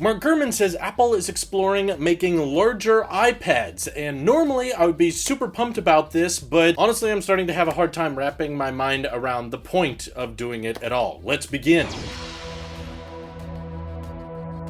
Mark Gurman says Apple is exploring making larger iPads, and normally I would be super pumped about this, but honestly I'm starting to have a hard time wrapping my mind around the point of doing it at all. Let's begin.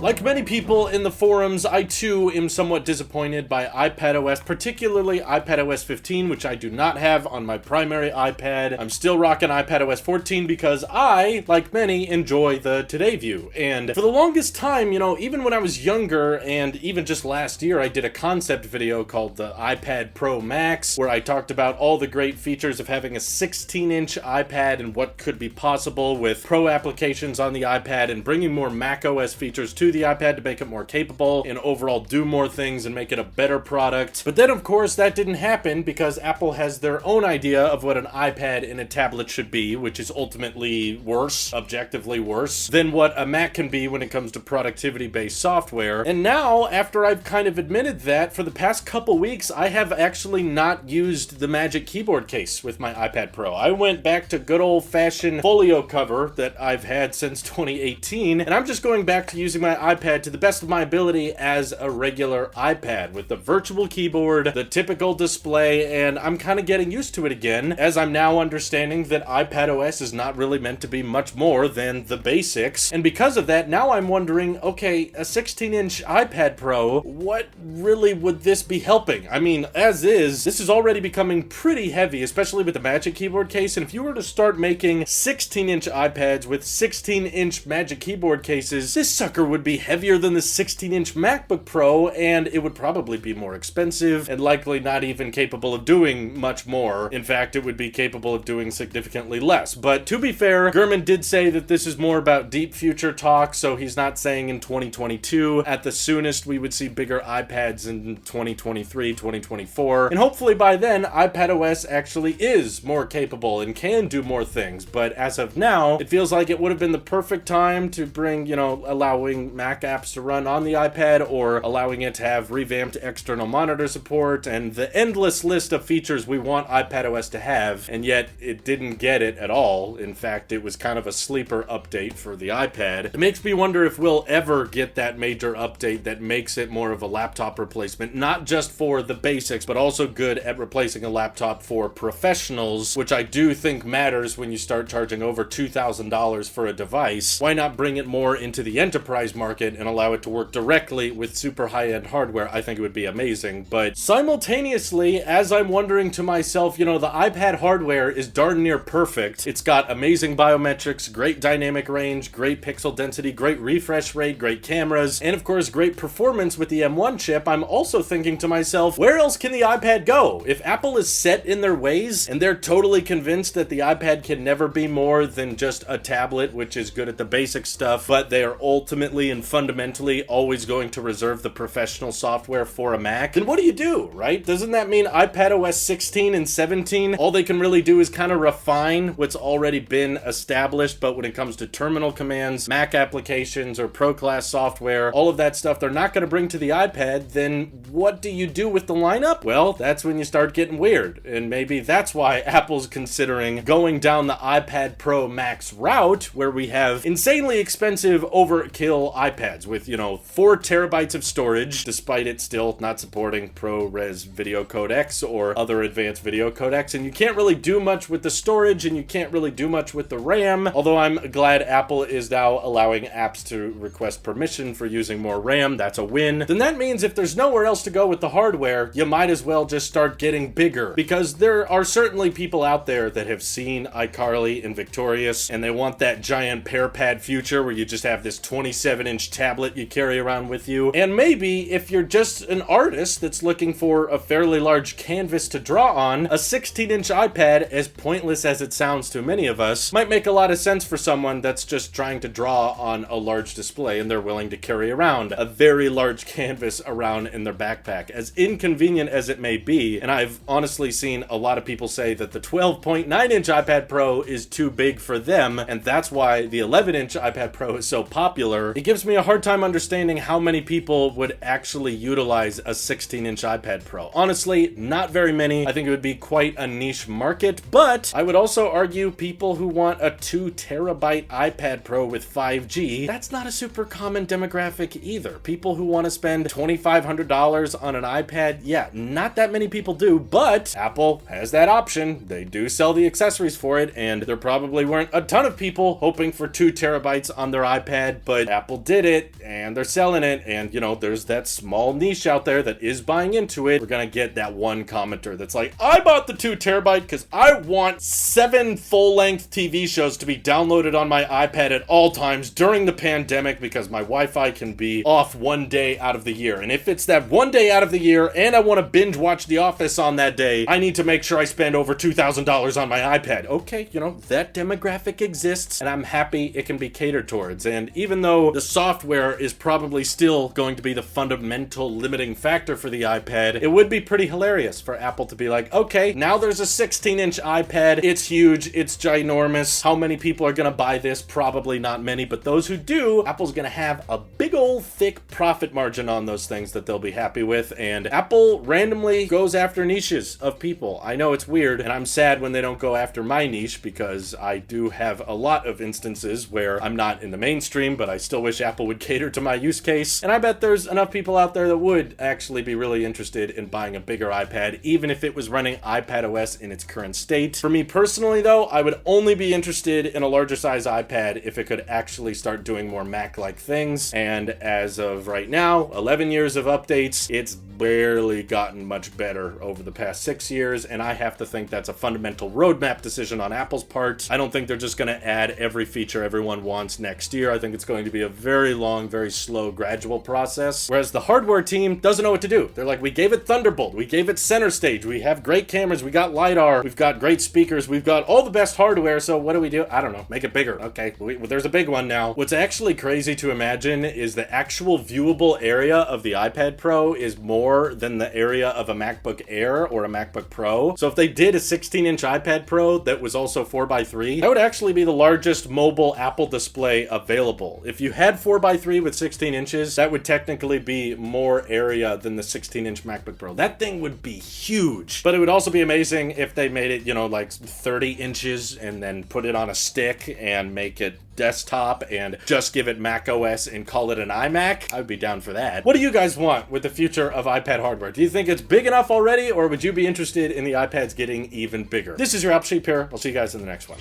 Like many people in the forums, I too am somewhat disappointed by iPadOS, particularly iPadOS 15, which I do not have on my primary iPad. I'm still rocking iPadOS 14 because I, like many, enjoy the Today View. And for the longest time, even when I was younger, and even just last year, I did a concept video called the iPad Pro Max, where I talked about all the great features of having a 16-inch iPad and what could be possible with Pro applications on the iPad and bringing more macOS features to the iPad to make it more capable and overall do more things and make it a better product. But then of course that didn't happen because Apple has their own idea of what an iPad and a tablet should be, which is ultimately worse, objectively worse, than what a Mac can be when it comes to productivity-based software. And now, after I've kind of admitted that, for the past couple weeks I have actually not used the Magic Keyboard case with my iPad Pro. I went back to good old-fashioned folio cover that I've had since 2018, and I'm just going back to using my iPad to the best of my ability as a regular iPad with the virtual keyboard, the typical display, and I'm kind of getting used to it again, as I'm now understanding that iPadOS is not really meant to be much more than the basics. And because of that, now I'm wondering, okay, a 16-inch iPad Pro, what really would this be helping? I mean, as is, this is already becoming pretty heavy, especially with the Magic Keyboard case, and if you were to start making 16-inch iPads with 16-inch Magic Keyboard cases, this sucker would be heavier than the 16-inch MacBook Pro, and it would probably be more expensive and likely not even capable of doing much more. In fact, it would be capable of doing significantly less. But to be fair, Gurman did say that this is more about deep future talk, so he's not saying in 2022. At the soonest, we would see bigger iPads in 2023, 2024. And hopefully by then, iPadOS actually is more capable and can do more things. But as of now, it feels like it would have been the perfect time to bring, allowing Mac apps to run on the iPad, or allowing it to have revamped external monitor support, and the endless list of features we want iPadOS to have, and yet it didn't get it at all. In fact, it was kind of a sleeper update for the iPad. It makes me wonder if we'll ever get that major update that makes it more of a laptop replacement, not just for the basics, but also good at replacing a laptop for professionals, which I do think matters when you start charging over $2,000 for a device. Why not bring it more into the enterprise market and allow it to work directly with super high-end hardware? I think it would be amazing. But simultaneously, as I'm wondering to myself, the iPad hardware is darn near perfect. It's got amazing biometrics, great dynamic range, great pixel density, great refresh rate, great cameras, and of course great performance with the M1 chip. I'm also thinking to myself, where else can the iPad go? If Apple is set in their ways and they're totally convinced that the iPad can never be more than just a tablet, which is good at the basic stuff, but they are ultimately and fundamentally always going to reserve the professional software for a Mac, then what do you do, right? Doesn't that mean iPadOS 16 and 17, all they can really do is kind of refine what's already been established, but when it comes to terminal commands, Mac applications, or Pro class software, all of that stuff they're not going to bring to the iPad, then what do you do with the lineup? Well, that's when you start getting weird, and maybe that's why Apple's considering going down the iPad Pro Max route, where we have insanely expensive overkill iPads with, 4 terabytes of storage, despite it still not supporting ProRes video codecs or other advanced video codecs, and you can't really do much with the storage, and you can't really do much with the RAM, although I'm glad Apple is now allowing apps to request permission for using more RAM. That's a win. Then that means if there's nowhere else to go with the hardware, you might as well just start getting bigger, because there are certainly people out there that have seen iCarly and Victorious, and they want that giant pear pad future where you just have this 27-inch tablet you carry around with you. And maybe if you're just an artist that's looking for a fairly large canvas to draw on, a 16-inch iPad, as pointless as it sounds to many of us, might make a lot of sense for someone that's just trying to draw on a large display and they're willing to carry around a very large canvas around in their backpack. As inconvenient as it may be, and I've honestly seen a lot of people say that the 12.9-inch iPad Pro is too big for them, and that's why the 11-inch iPad Pro is so popular, it gives gives me a hard time understanding how many people would actually utilize a 16-inch iPad Pro. Honestly, not very many. I think it would be quite a niche market, but I would also argue people who want a 2 terabyte iPad Pro with 5G, that's not a super common demographic either. People who want to spend $2,500 on an iPad, yeah, not that many people do, but Apple has that option. They do sell the accessories for it, and there probably weren't a ton of people hoping for 2 terabytes on their iPad, but Apple did it, and they're selling it, and you know, there's that small niche out there that is buying into it. We're gonna get that one commenter that's like, I bought the 2 terabyte because I want 7 full-length TV shows to be downloaded on my iPad at all times during the pandemic because my Wi-Fi can be off one day out of the year. And if it's that one day out of the year and I want to binge watch The Office on that day, I need to make sure I spend over $2,000 on my iPad. Okay, you know, that demographic exists, and I'm happy it can be catered towards. And even though the software is probably still going to be the fundamental limiting factor for the iPad, it would be pretty hilarious for Apple to be like, okay, now there's a 16-inch iPad. It's huge. It's ginormous. How many people are going to buy this? Probably not many, but those who do, Apple's going to have a big old thick profit margin on those things that they'll be happy with. And Apple randomly goes after niches of people. I know it's weird, and I'm sad when they don't go after my niche because I do have a lot of instances where I'm not in the mainstream, but I still wish Apple would cater to my use case. And I bet there's enough people out there that would actually be really interested in buying a bigger iPad, even if it was running iPadOS in its current state. For me personally, though, I would only be interested in a larger size iPad if it could actually start doing more Mac-like things. And as of right now, 11 years of updates, it's barely gotten much better over the past 6 years, and I have to think that's a fundamental roadmap decision on Apple's part. I don't think they're just going to add every feature everyone wants next year. I think it's going to be a very long, very slow, gradual process. Whereas the hardware team doesn't know what to do. They're like, we gave it Thunderbolt, we gave it center stage, we have great cameras, we got LiDAR, we've got great speakers, we've got all the best hardware, so what do? I don't know, make it bigger. Okay, there's a big one now. What's actually crazy to imagine is the actual viewable area of the iPad Pro is more than the area of a MacBook Air or a MacBook Pro. So if they did a 16-inch iPad Pro that was also 4x3, that would actually be the largest mobile Apple display available. If you had 4x3 with 16 inches, that would technically be more area than the 16-inch MacBook Pro. That thing would be huge. But it would also be amazing if they made it, you know, like 30 inches and then put it on a stick and make it desktop and just give it Mac OS and call it an iMac. I would be down for that. What do you guys want with the future of iPad hardware? Do you think it's big enough already, or would you be interested in the iPads getting even bigger? This is your Apple Sheep here. I'll see you guys in the next one.